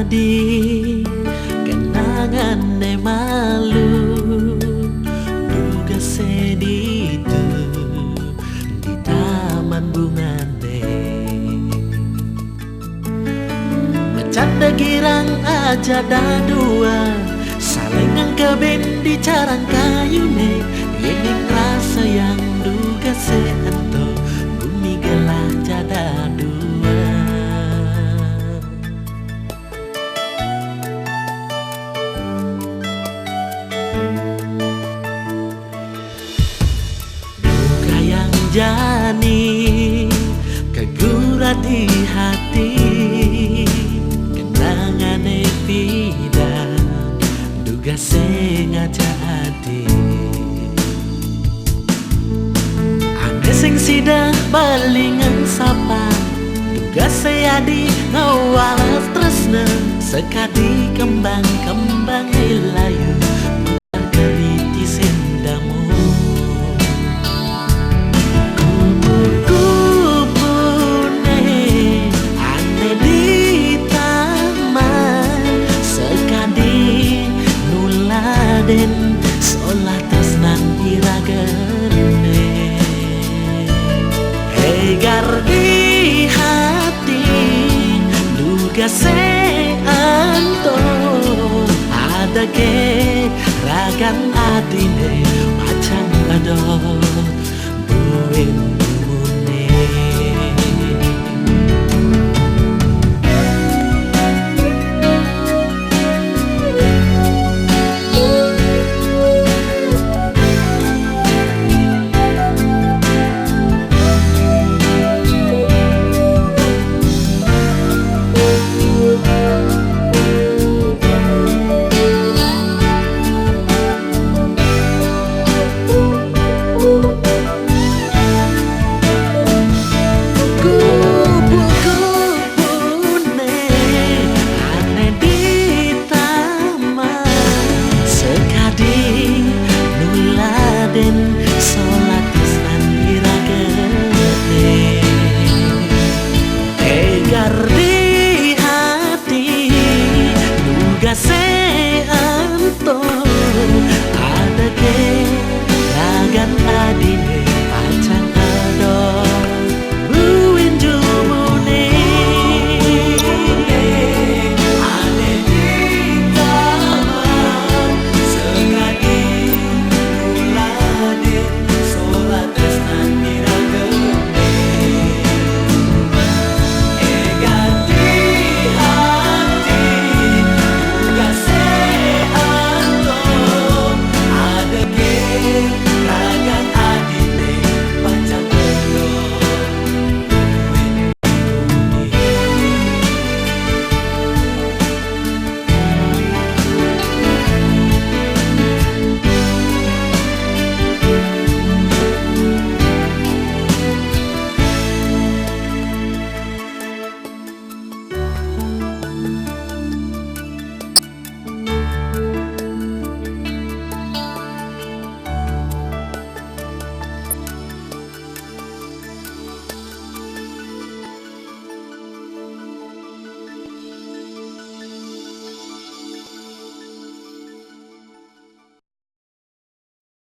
Di kenangan ne malu duga sedih itu di taman bunga bercanda girang aja dah dua saling ngangkebin di carang kayu ne ini rasa yang duga seento bumi gelah jada dua. Jani kegurat di hati kenangan epidan duga sengaja hati ane sing sida balingan sapa duga sayadi ngawal tresna sekadi kembang-kembang ilayu berkeliti sendamu. Den seolah tresnan iragene hegar di hati duga seanto ada ke ragan adine macam adon buin